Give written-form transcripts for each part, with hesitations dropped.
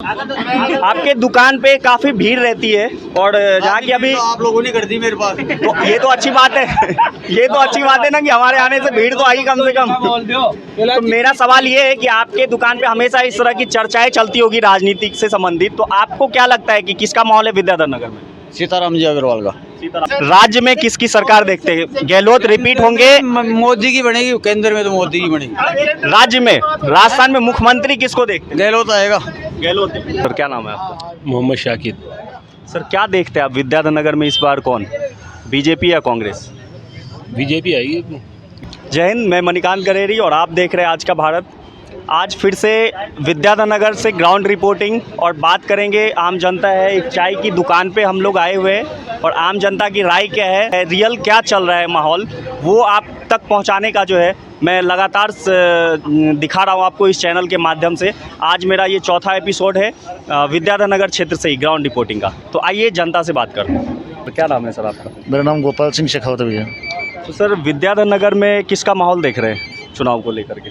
आपके दुकान पे काफी भीड़ रहती है और जहाँ की अभी आप लोगों ने कर दी मेरे पास। तो ये तो अच्छी बात है ये तो अच्छी बात है ना कि हमारे आने से भीड़ तो आई कम से कम। तो मेरा सवाल ये है कि आपके दुकान पे हमेशा इस तरह की चर्चाएं चलती होगी राजनीतिक से संबंधित, तो आपको क्या लगता है कि किसका माहौल है विद्याधर नगर में? सीताराम जी अग्रवाल का। राज्य में किसकी सरकार देखते हैं? गहलोत रिपीट होंगे? मोदी की बनेगी, केंद्र में तो मोदी की बनेगी। राज्य में राजस्थान में मुख्यमंत्री किसको देखते हैं? गहलोत आएगा। गहलोत। सर क्या नाम है आपका? मोहम्मद शाकिर। सर क्या देखते हैं आप विद्याधर नगर में इस बार कौन, बीजेपी या कांग्रेस? बीजेपी आएगी। जय हिंद, मैं मणिकांत गरेरी और आप देख रहे हैं आज का भारत। आज फिर से विद्याधर नगर से ग्राउंड रिपोर्टिंग और बात करेंगे आम जनता है। एक चाय की दुकान पे हम लोग आए हुए हैं और आम जनता की राय क्या है, रियल क्या चल रहा है माहौल, वो आप तक पहुंचाने का जो है मैं लगातार दिखा रहा हूं आपको इस चैनल के माध्यम से। आज मेरा ये चौथा एपिसोड है विद्याधर नगर क्षेत्र से ही ग्राउंड रिपोर्टिंग का। तो आइए जनता से बात करते हैं। तो क्या नाम है सर आपका? मेरा नाम गोपाल सिंह शेखावत भैया। तो सर विद्याधर नगर में किसका माहौल देख रहे हैं चुनाव को लेकर के?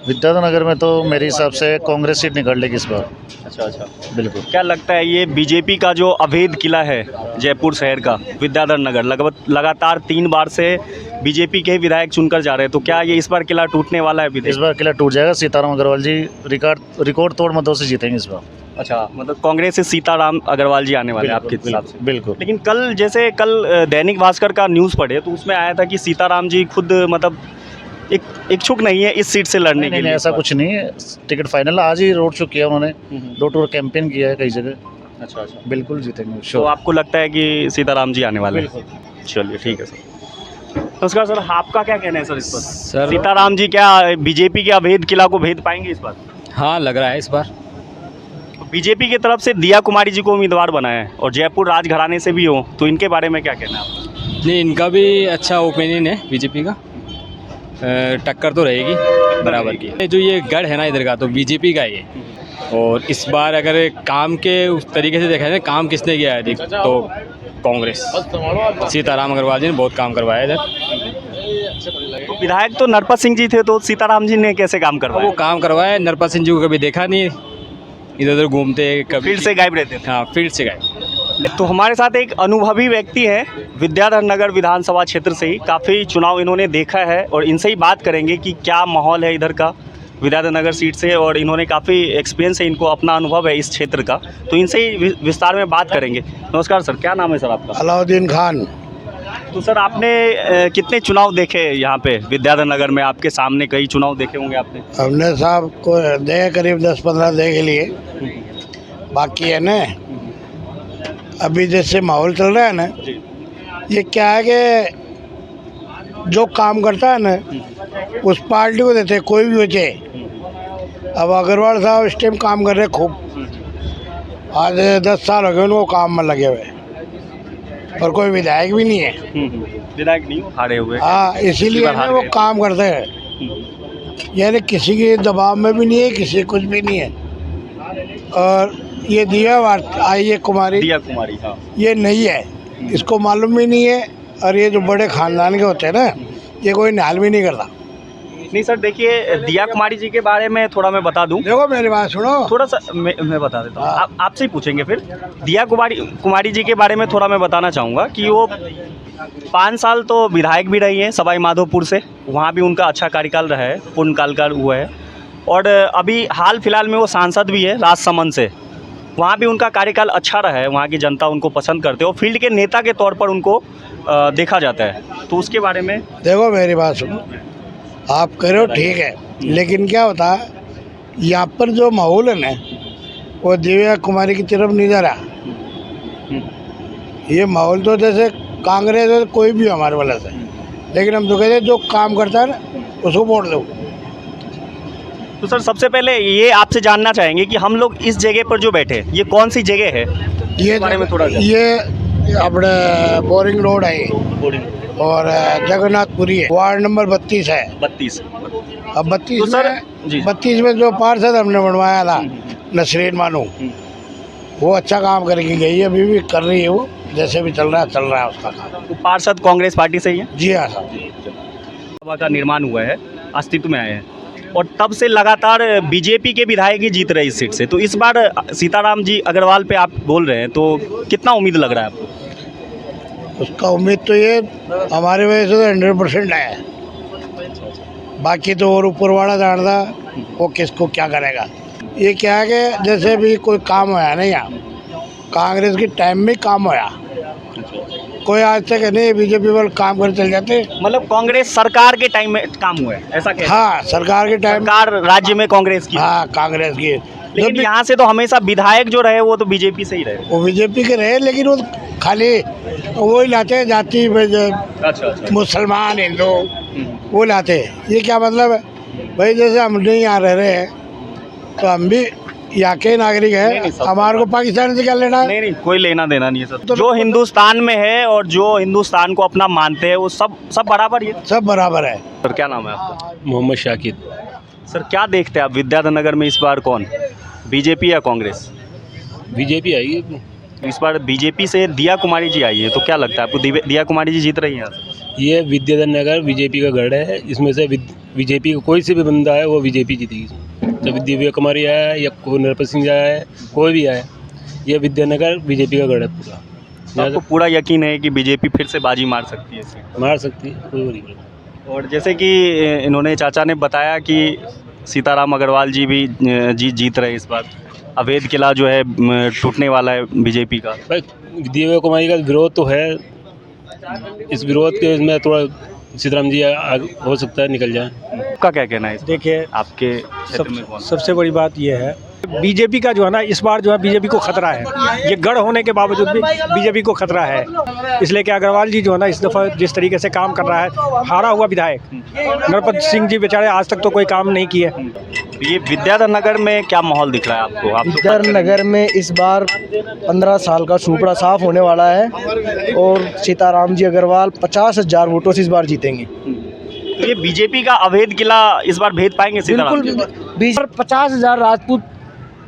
विद्याधर नगर में तो मेरे हिसाब से कांग्रेस सीट निकाल लेगी इस बार। अच्छा, बिल्कुल। क्या लगता है ये बीजेपी का जो अवैध किला है जयपुर शहर का विद्याधर नगर, लगातार 3 बार से बीजेपी के ही विधायक चुनकर जा रहे हैं, तो क्या ये इस बार किला टूटने वाला है? इस बार किला टूट जाएगा। सीताराम अग्रवाल जी रिकॉर्ड तोड़ मतों से जीतेंगे इस बार। अच्छा, मतलब कांग्रेस से सीताराम अग्रवाल जी आने वाले हैं आपके हिसाब से? बिल्कुल। लेकिन कल दैनिक भास्कर का न्यूज़ पढ़े तो उसमें आया था कि सीताराम जी खुद मतलब इच्छुक नहीं है इस सीट से लड़ने के लिए। ऐसा कुछ नहीं है, टिकट फाइनल। आज ही रोड शो किया उन्होंने, 2 टूर कैंपेन किया है कई जगह। अच्छा, बिल्कुल जीतेंगे। तो आपको लगता है कि सीताराम जी आने वाले हैं? चलिए ठीक है सर। नमस्कार सर, आपका क्या कहना है सर इस पर? सर सीताराम जी क्या बीजेपी के अवैध किला को भेद पाएंगे इस बार? हाँ, लग रहा है इस बार। बीजेपी की तरफ से दिया कुमारी जी को उम्मीदवार बनाया है और जयपुर राजघराने से भी हो, तो इनके बारे में क्या कहना है आपका? नहीं, इनका भी अच्छा ओपिनियन है बीजेपी का। टक्कर तो रहेगी बराबर की। जो ये गढ़ है ना इधर का, तो बीजेपी का ये। और इस बार अगर काम के उस तरीके से देखा जाए, काम किसने किया है अधिक, तो कांग्रेस। सीताराम अग्रवाल जी ने बहुत काम करवाया इधर। तो विधायक तो नरपत सिंह जी थे, तो सीताराम जी ने कैसे काम करवाया? वो काम करवाया, नरपत सिंह जी को कभी देखा नहीं, इधर उधर घूमते, कभी फील्ड से गायब रहते थे। हाँ, फील्ड से गायब। तो हमारे साथ एक अनुभवी व्यक्ति है विद्याधर नगर विधानसभा क्षेत्र से ही, काफ़ी चुनाव इन्होंने देखा है और इनसे ही बात करेंगे कि क्या माहौल है इधर का विद्याधर नगर सीट से, और इन्होंने काफ़ी एक्सपीरियंस है, इनको अपना अनुभव है इस क्षेत्र का, तो इनसे ही विस्तार में बात करेंगे। नमस्कार सर, क्या नाम है सर आपका? अलाउद्दीन खान। तो सर आपने कितने चुनाव देखे यहाँ पे विद्याधर नगर में? आपके सामने कई चुनाव देखे होंगे आपने। हमने साहब को देखे करीब 10-15 देखे लिए, बाकी है ना अभी जैसे माहौल चल रहा है ना, ये क्या है कि जो काम करता है ना उस पार्टी को देते, कोई भी बचे। अब अग्रवाल साहब इस टाइम काम कर रहे हैं खूब, आज 10 साल हो गए उनको काम में लगे हुए, और कोई विधायक भी नहीं है। विधायक नहीं हारे हुए। हाँ, इसीलिए ना वो काम करते हैं, यानी किसी के दबाव में भी नहीं है, किसी कुछ भी नहीं है। और ये दिया आई है कुमारी, हाँ। ये नहीं है, इसको मालूम भी नहीं है। और ये जो बड़े खानदान के होते हैं ना, ये कोई निहाल भी नहीं करता। नहीं सर, देखिए दिया कुमारी जी के बारे में थोड़ा मैं बता दूं। देखो मेरी बात सुनो, थोड़ा सा मैं बता देता हूँ, आपसे ही पूछेंगे फिर। दिया कुमारी जी के बारे में थोड़ा मैं बताना चाहूँगा कि वो 5 साल तो विधायक भी रही है सवाई माधोपुर से, वहाँ भी उनका अच्छा कार्यकाल रहा है, पूर्णकाल का हुआ है। और अभी हाल फिलहाल में वो सांसद भी है राजसमंद से, वहाँ भी उनका कार्यकाल अच्छा रहा है, वहाँ की जनता उनको पसंद करते हो, फील्ड के नेता के तौर पर उनको देखा जाता है। तो उसके बारे में देखो मेरी बात सुनो, आप करो ठीक है, लेकिन क्या होता है यहाँ पर जो माहौल है ना, वो दिव्या कुमारी की तरफ नहीं जा रहा। ये माहौल तो जैसे कांग्रेस है, कोई भी हमारे वाले से, लेकिन हम तो कहते हैं जो काम करता है ना उसको वोट दो। तो सर सबसे पहले ये आपसे जानना चाहेंगे कि हम लोग इस जगह पर जो बैठे, ये कौन सी जगह है? ये बारे में थोड़ा ये अपने बोरिंग रोड है और जगन्नाथपुरी है, वार्ड नंबर 32 है। 32। अब 32 तो सर में 32 में जो पार्षद हमने बनवाया था नसरीन मानू, वो अच्छा काम करके गई है, अभी भी कर रही है, वो जैसे भी चल रहा है उसका काम। तो पार्षद कांग्रेस पार्टी से ही है? जी हाँ साहब। सभा का निर्माण हुआ है, अस्तित्व में आए हैं, और तब से लगातार बीजेपी के विधायक ही जीत रहे इस सीट से, तो इस बार सीताराम जी अग्रवाल पे आप बोल रहे हैं, तो कितना उम्मीद लग रहा है आपको? उसका उम्मीद तो ये हमारे वजह से तो 100% है, बाकी तो और ऊपर वाला जानता वो किसको क्या करेगा। ये क्या है कि जैसे भी कोई काम होया नहीं यहाँ कांग्रेस के टाइम में काम होया, कोई आज तक नहीं बीजेपी वाले काम कर चल जाते। मतलब कांग्रेस सरकार के टाइम में काम हुआ है ऐसा क्या? हाँ सरकार के टाइम, सरकार राज्य में कांग्रेस की, हाँ कांग्रेस की, लेकिन यहाँ से तो हमेशा विधायक जो रहे वो तो बीजेपी से ही रहे। वो बीजेपी के रहे, लेकिन वो खाली वो ही लाते हैं जाति में जो अच्छा। मुसलमान हिंदू वो लाते हैं। ये क्या मतलब है भाई, जैसे हम नहीं यहाँ रह रहे हैं तो हम भी यहाँ के नागरिक हैं, हमारे को पाकिस्तान से क्या लेना है? नहीं, कोई लेना देना नहीं है सर। जो हिंदुस्तान में है और जो हिंदुस्तान को अपना मानते हैं वो सब बराबर ही है। सब बराबर है। सर क्या नाम है आपका? मोहम्मद शाकिर। सर क्या देखते हैं आप विद्याधर नगर में इस बार कौन, बीजेपी या कांग्रेस? बीजेपी आई है। इस बार बीजेपी से दिया कुमारी जी आई है, तो क्या लगता है आपको दिया कुमारी जी जीत रही हैं यहाँ से? ये विद्याधर नगर बीजेपी का गढ़ है, इसमें से बीजेपी का कोई से भी बंदा है वो बीजेपी जीतेगी। चाहे दिव्या कुमारी आया या कोई नरपत सिंह आया है, कोई भी आया, ये विद्यानगर बीजेपी का गढ़ है पूरा। तो आपको पूरा यकीन है कि बीजेपी फिर से बाजी मार सकती है इसे? मार सकती है, कोई नहीं। और जैसे कि इन्होंने चाचा ने बताया कि सीताराम अग्रवाल जी भी जीत रहे इस बार, अवैध किला जो है टूटने वाला है बीजेपी का। भाई दिव्या कुमारी का विरोध तो है, इस विरोध के इसमें थोड़ा सीताराम जी हो सकता है निकल जाए। आपका क्या कहना है? देखिए आपके क्षेत्र में कौन? सबसे बड़ी बात यह है बीजेपी का जो है ना, इस बार जो है बीजेपी को खतरा है। ये गढ़ होने के बावजूद भी बीजेपी को खतरा है, इसलिए कि अग्रवाल जी जो है ना इस दफ़ा जिस तरीके से काम कर रहा है, हारा हुआ विधायक नरपत सिंह जी बेचारे आज तक तो कोई काम नहीं किए। ये विद्याधर नगर में क्या माहौल दिख रहा है आपको? आप विद्याधर नगर में इस बार 15 साल का सुपड़ा साफ होने वाला है और सीताराम जी अग्रवाल 50,000 वोटों से इस बार जीतेंगे। तो ये बीजेपी का अवैध किला इस बार भेद पाएंगे सीताराम जी? बिल्कुल 50,000 राजपूत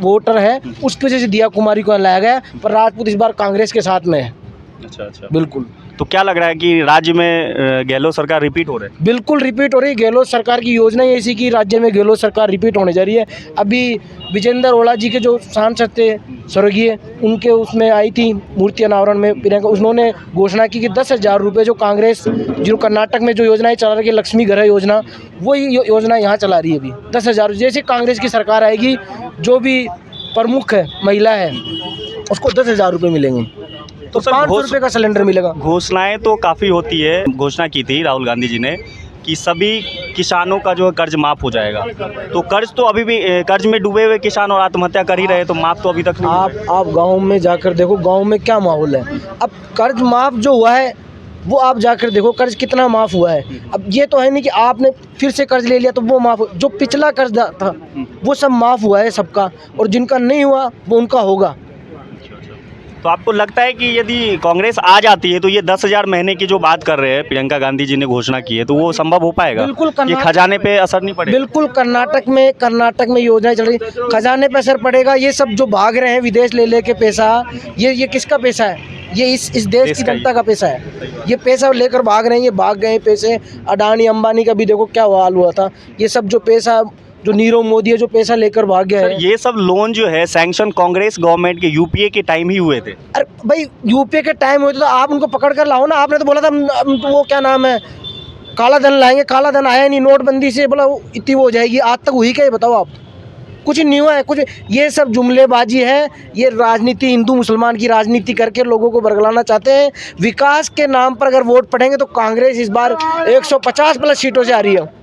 वोटर है, उसकी वजह से दिया कुमारी को लाया गया, पर राजपूत इस बार कांग्रेस के साथ में है। अच्छा। बिल्कुल। तो क्या लग रहा है कि राज्य में गहलोत सरकार रिपीट हो रही है? बिल्कुल रिपीट हो रही है। गहलोत सरकार की योजना ही ऐसी कि राज्य में गहलोत सरकार रिपीट होने जा रही है। अभी विजेंद्र ओला जी के जो सांसद थे स्वर्गीय, उनके उसमें आई थी मूर्ति अनावरण में प्रियंका, उन्होंने घोषणा की कि 10,000 रुपये जो कांग्रेस जो कर्नाटक में जो योजनाएं चला रही है लक्ष्मी घर योजना, वही योजना यहाँ चला रही है अभी। 10,000 जैसे कांग्रेस की सरकार आएगी, जो भी प्रमुख है महिला है उसको 10,000 रुपये मिलेंगे, तो 500 रुपये का सिलेंडर मिलेगा। घोषणाएं तो काफ़ी होती है। घोषणा की थी राहुल गांधी जी ने कि सभी किसानों का जो है कर्ज माफ़ हो जाएगा, तो कर्ज तो अभी भी कर्ज में डूबे हुए किसान और आत्महत्या कर ही रहे, तो माफ़ तो अभी तक नहीं। आप गांव में जाकर देखो, गांव में क्या माहौल है। अब कर्ज माफ़ जो हुआ है वो आप जाकर देखो कर्ज कितना माफ़ हुआ है। अब ये तो है नहीं कि आपने फिर से कर्ज ले लिया तो वो माफ़, जो पिछला कर्ज था वो सब माफ़ हुआ है सबका, और जिनका नहीं हुआ वो उनका होगा। तो आपको लगता है कि यदि कांग्रेस आ जाती है तो ये 10,000 महीने की जो बात कर रहे हैं प्रियंका गांधी जी ने घोषणा की है, तो वो संभव हो पाएगा? बिल्कुल। ये खजाने पे असर नहीं पड़ेगा? बिल्कुल। कर्नाटक में योजनाएं चल रही, खजाने पे असर पड़ेगा। ये सब जो भाग रहे हैं विदेश ले लेके पैसा, ये किसका पैसा है? ये इस देश की जनता का पैसा है। ये पैसा लेकर भाग रहे हैं, ये भाग गए पैसे। अडानी अंबानी का भी देखो क्या हाल हुआ था। ये सब जो पैसा, जो नीरव मोदी है जो पैसा लेकर भाग गया है। ये सब लोन जो है सैंक्शन कांग्रेस गवर्नमेंट के यूपीए के टाइम ही हुए थे। अरे भाई यूपीए के टाइम हुए थे तो आप उनको पकड़ कर लाओ ना। आपने तो बोला था वो क्या नाम है, काला धन लाएंगे, काला धन आया नहीं। नोटबंदी से बोला इतनी वो हो जाएगी, आज तक हुई क्या है बताओ आप? कुछ नहीं हुआ है कुछ। ये सब जुमलेबाजी है, ये राजनीति, हिंदू मुसलमान की राजनीति करके लोगों को बरगलाना चाहते हैं। विकास के नाम पर अगर वोट पड़ेंगे तो कांग्रेस इस बार 150 प्लस सीटों से आ रही है।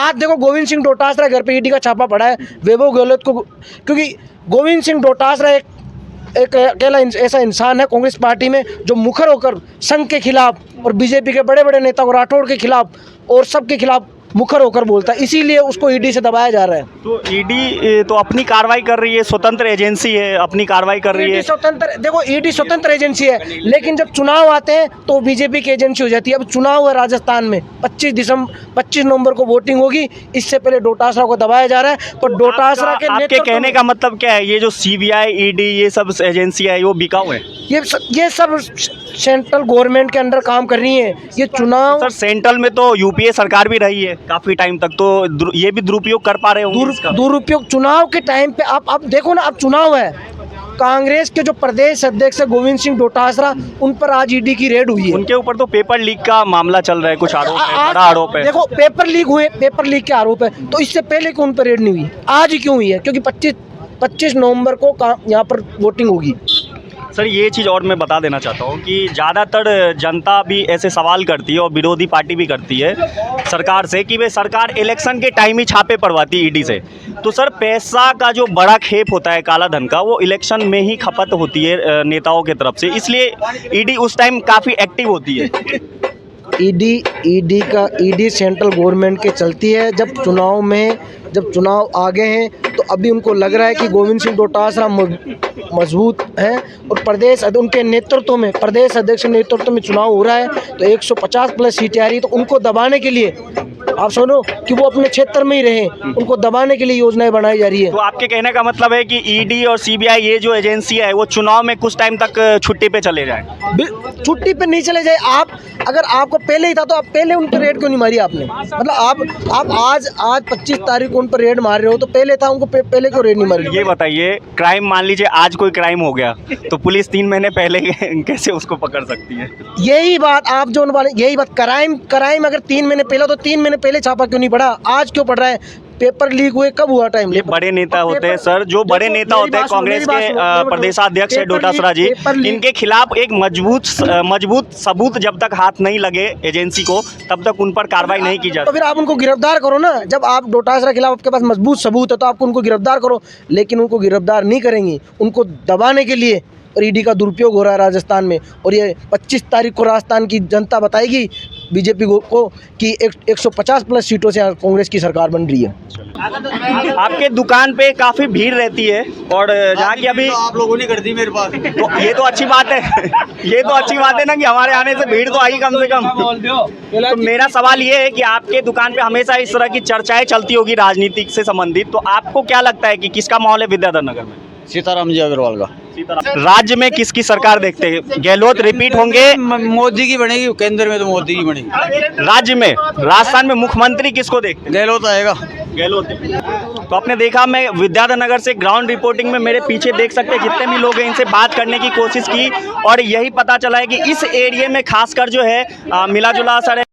आज देखो गोविंद सिंह डोटासरा घर पे ईडी का छापा पड़ा है वैभव गहलोत को, क्योंकि गोविंद सिंह डोटासरा एक अकेला ऐसा इंसान है कांग्रेस पार्टी में जो मुखर होकर संघ के खिलाफ और बीजेपी के बड़े बड़े नेता और राठौड़ के खिलाफ और सबके खिलाफ मुखर होकर बोलता है, इसीलिए उसको ईडी से दबाया जा रहा है। तो ईडी तो अपनी कार्रवाई कर रही है, स्वतंत्र एजेंसी है, अपनी कार्रवाई कर रही है। स्वतंत्र, देखो ईडी स्वतंत्र एजेंसी है, लेकिन जब चुनाव आते हैं तो बीजेपी की एजेंसी हो जाती है। अब चुनाव है राजस्थान में, 25 नवंबर को वोटिंग होगी। इससे पहले डोटासरा को दबाया जा रहा है, पर डोटासरा के आपके कहने का मतलब क्या है? ये जो सीबीआई, ईडी, ये सब एजेंसियां है वो बिकाऊ है? ये सब सेंट्रल गवर्नमेंट के अंडर काम कर रही हैं। ये चुनाव सर सेंट्रल में तो यूपीए सरकार भी रही है काफ़ी टाइम तक, तो ये भी दुरुपयोग कर पा रहे होंगे इसका? दुरुपयोग चुनाव के टाइम पे आप देखो ना, अब चुनाव है, कांग्रेस के जो प्रदेश अध्यक्ष है गोविंद सिंह डोटासरा, उन पर आज ईडी की रेड हुई है। उनके ऊपर तो पेपर लीक का मामला चल रहा है, कुछ आरोप है, बड़ा आरोप है। देखो पेपर लीक हुए, पेपर लीक के आरोप है, तो इससे पहले क्यों उन पर रेड नहीं हुई? आज ही क्यों हुई है? क्योंकि 25 नवंबर को यहाँ पर वोटिंग होगी। सर ये चीज़ और मैं बता देना चाहता हूँ कि ज़्यादातर जनता भी ऐसे सवाल करती है और विरोधी पार्टी भी करती है सरकार से कि वे सरकार इलेक्शन के टाइम ही छापे पड़वाती है ईडी से। तो सर पैसा का जो बड़ा खेप होता है काला धन का, वो इलेक्शन में ही खपत होती है नेताओं की तरफ से, इसलिए ईडी उस टाइम काफ़ी एक्टिव होती है। ईडी सेंट्रल गवर्नमेंट के चलती है। जब चुनाव आ गए हैं तो अभी उनको लग रहा है कि गोविंद सिंह डोटासरा मजबूत हैं और उनके नेतृत्व में, प्रदेश अध्यक्ष नेतृत्व में चुनाव हो रहा है, तो 150 प्लस सीटें आ रही है, तो उनको दबाने के लिए, आप सुनो कि वो अपने क्षेत्र में ही रहें, उनको दबाने के लिए योजनाएं बनाई जा रही है। तो आपके कहने का मतलब है कि ईडी और सीबीआई ये जो एजेंसी है वो चुनाव में कुछ टाइम तक छुट्टी पे चले जाए? छुट्टी पे नहीं चले जाए। अगर आपको पहले ही था तो आप पहले उन पर रेड क्यों नहीं मारी आपने? मतलब आप आज 25 तारीख को उन पर रेड मार रहे हो, तो पहले था, उनको पहले क्यों रेड नहीं मारी? ये बताइए, क्राइम मान लीजिए आज कोई क्राइम हो गया तो पुलिस 3 महीने पहले कैसे उसको पकड़ सकती है? यही बात आप जो यही बात, क्राइम अगर 3 महीने पहले, तो 3 महीने पहले छापा क्यों नहीं पड़ा? आज क्यों पड़ रहा है? पेपर लीक हुए कब हुआ टाइम? ये बड़े नेता होते हैं सर, जो बड़े नेता होते हैं, कांग्रेस के प्रदेशाध्यक्ष है डोटासरा जी, इनके खिलाफ एक मजबूत सबूत जब तक हाथ नहीं लगे एजेंसी को, तब तक उन पर कार्रवाई नहीं की जाती। तो फिर आप उनको गिरफ्तार करो ना। जब आप डोटासरा के खिलाफ आपके पास मजबूत सबूत है तो आप उनको गिरफ्तार करो, लेकिन उनको गिरफ्तार नहीं करेंगी। उनको दबाने के लिए और ईडी का दुरुपयोग हो रहा है राजस्थान में, और ये 25 तारीख को राजस्थान की जनता बताएगी बीजेपी को कि 150 प्लस सीटों से कांग्रेस की सरकार बन रही है। आपके दुकान पे काफी भीड़ रहती है और जहाँ की अभी आप लोगों ने कर दी मेरे पास। तो ये तो अच्छी बात है ये तो अच्छी बात है ना कि हमारे आने से भीड़ तो आई कम से कम। तो मेरा सवाल ये है कि आपके दुकान पे हमेशा इस तरह की चर्चाएं चलती होगी राजनीतिक से संबंधित, तो आपको क्या लगता है कि किसका माहौल है विद्याधर नगर में? सीताराम जी अग्रवाल का। राज्य में किसकी सरकार देखते हैं? गहलोत रिपीट होंगे? मोदी की बनेगी, केंद्र में तो मोदी की बनेगी। राज्य में, राजस्थान में मुख्यमंत्री किसको देखते हैं? गहलोत आएगा। गहलोत। तो आपने देखा, मैं विद्याधर नगर से ग्राउंड रिपोर्टिंग में मेरे पीछे देख सकते हैं जितने भी लोग हैं, इनसे बात करने की कोशिश की और यही पता चला है कि इस एरिया में खासकर जो है मिला जुला असर है।